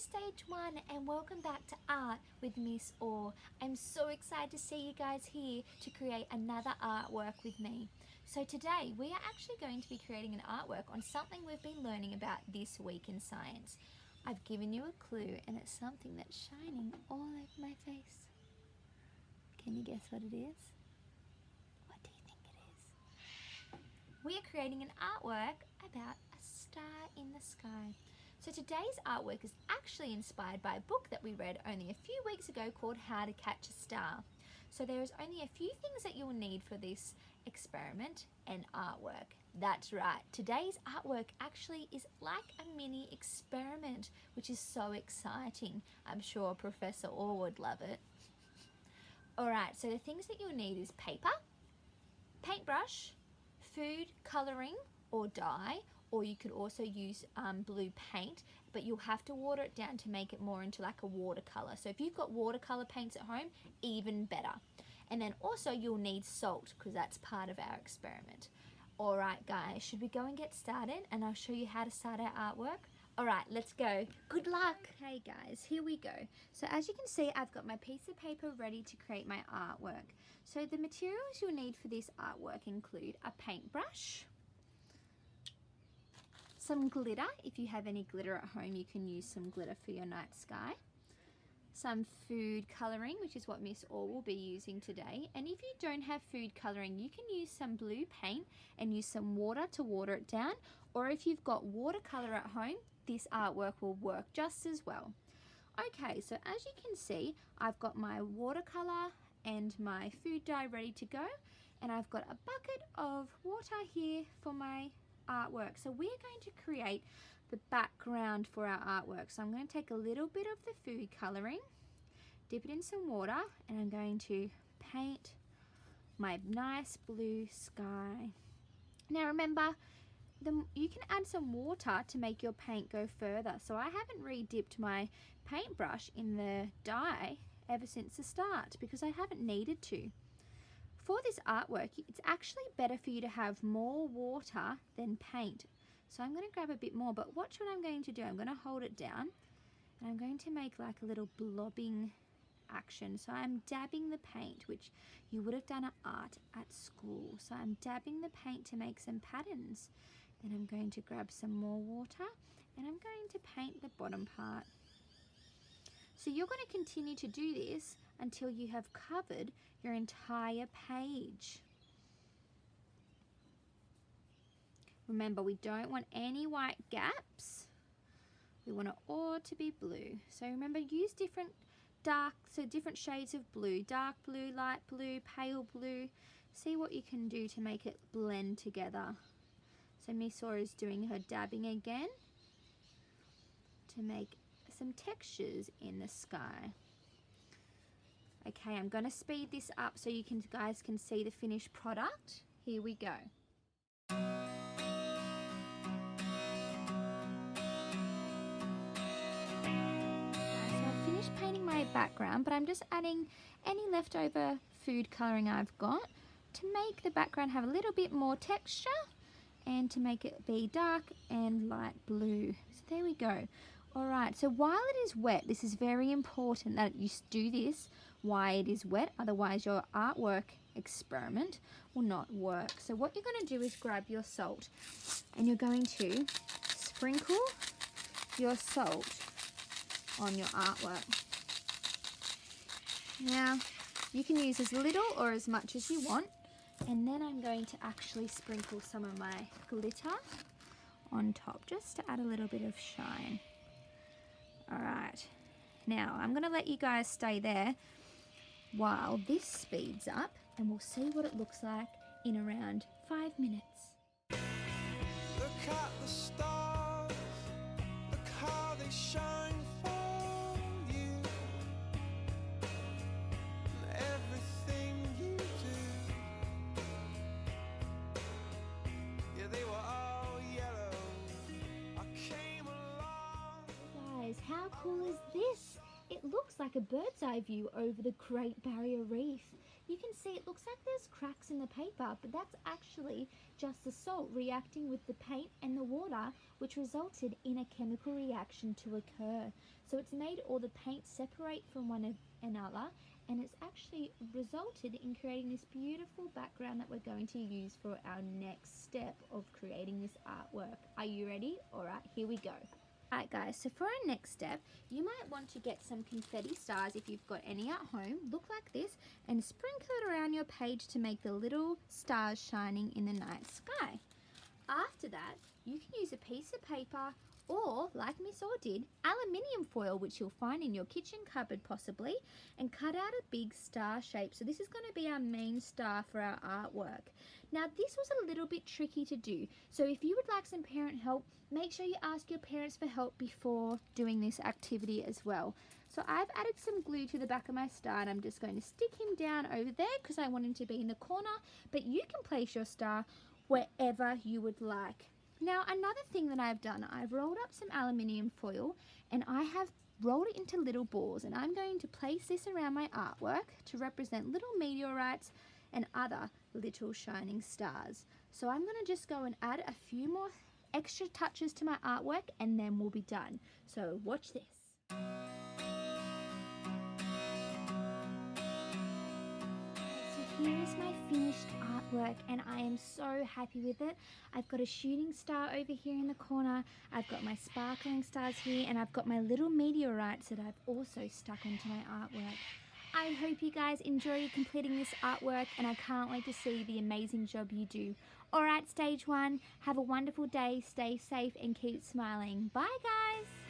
Stage 1 and welcome back to Art with Miss Orr. I'm so excited to see you guys here to create another artwork with me. So today we are actually going to be creating an artwork on something we've been learning about this week in science. I've given you a clue and it's something that's shining all over my face. Can you guess what it is? What do you think it is? We are creating an artwork about a star in the sky. So today's artwork is actually inspired by a book that we read only a few weeks ago called How to Catch a Star. So there is only a few things that you'll need for this experiment and artwork. That's right, today's artwork actually is like a mini experiment, which is so exciting. I'm sure Professor Orr would love it. Alright, so the things that you'll need is paper, paintbrush, food colouring or dye, or you could also use blue paint, but you'll have to water it down to make it more into like a watercolour. So if you've got watercolour paints at home, even better. And then also you'll need salt because that's part of our experiment. Alright guys, should we go and get started and I'll show you how to start our artwork? Alright, let's go. Good luck! Okay guys, here we go. So as you can see, I've got my piece of paper ready to create my artwork. So the materials you'll need for this artwork include a paintbrush, some glitter. If you have any glitter at home, you can use some glitter for your night sky. Some food colouring, which is what Miss Orr will be using today. And if you don't have food colouring, you can use some blue paint and use some water to water it down. Or if you've got watercolour at home, this artwork will work just as well. Okay, so as you can see, I've got my watercolour and my food dye ready to go. And I've got a bucket of water here for my artwork. So we're going to create the background for our artwork. So I'm going to take a little bit of the food colouring, dip it in some water, and I'm going to paint my nice blue sky. Now remember, you can add some water to make your paint go further. So I haven't re-dipped my paintbrush in the dye ever since the start because I haven't needed to. For this artwork, it's actually better for you to have more water than paint. So I'm going to grab a bit more, but watch what I'm going to do. I'm going to hold it down and I'm going to make like a little blobbing action. So I'm dabbing the paint, which you would have done at art at school. So I'm dabbing the paint to make some patterns. Then I'm going to grab some more water and I'm going to paint the bottom part. So you're going to continue to do this until you have covered your entire page. Remember, we don't want any white gaps. We want it all to be blue. So remember, use different shades of blue. Dark blue, light blue, pale blue. See what you can do to make it blend together. So Miss Orr is doing her dabbing again to make some textures in the sky. Okay, I'm going to speed this up so you guys can see the finished product. Here we go. So I've finished painting my background, but I'm just adding any leftover food colouring I've got to make the background have a little bit more texture and to make it be dark and light blue. So there we go. Alright, so while it is wet, this is very important that you do this while it is wet, otherwise your artwork experiment will not work. So what you're going to do is grab your salt and you're going to sprinkle your salt on your artwork. Now, you can use as little or as much as you want, and then I'm going to actually sprinkle some of my glitter on top just to add a little bit of shine. Alright, now I'm going to let you guys stay there while this speeds up and we'll see what it looks like in around 5 minutes. Look at the stars, look how they shine for you, and everything you do. Yeah, they were all yellow. I came along. Guys, how cool is this? It looks like a bird's eye view over the Great Barrier Reef. you can see it looks like there's cracks in the paper, but that's actually just the salt reacting with the paint and the water, which resulted in a chemical reaction to occur. So it's made all the paint separate from one another, and it's actually resulted in creating this beautiful background that we're going to use for our next step of creating this artwork. Are you ready? All right, here we go. Alright guys, so for our next step, you might want to get some confetti stars if you've got any at home. Look like this, and sprinkle it around your page to make the little stars shining in the night sky. After that, you can use a piece of paper, or like Miss Orr did, aluminium foil, which you'll find in your kitchen cupboard possibly, and cut out a big star shape. So this is going to be our main star for our artwork. Now this was a little bit tricky to do, so if you would like some parent help, make sure you ask your parents for help before doing this activity as well. So I've added some glue to the back of my star, and I'm just going to stick him down over there because I want him to be in the corner, but you can place your star wherever you would like. Now another thing that I've done, I've rolled up some aluminium foil and I have rolled it into little balls, and I'm going to place this around my artwork to represent little meteorites and other little shining stars. So I'm going to just go and add a few more extra touches to my artwork and then we'll be done. So watch this. So here is my finished artwork and I am so happy with it. I've got a shooting star over here in the corner, I've got my sparkling stars here, and I've got my little meteorites that I've also stuck onto my artwork. I hope you guys enjoy completing this artwork, and I can't wait to see the amazing job you do. Alright, stage 1, have a wonderful day, stay safe and keep smiling. Bye guys!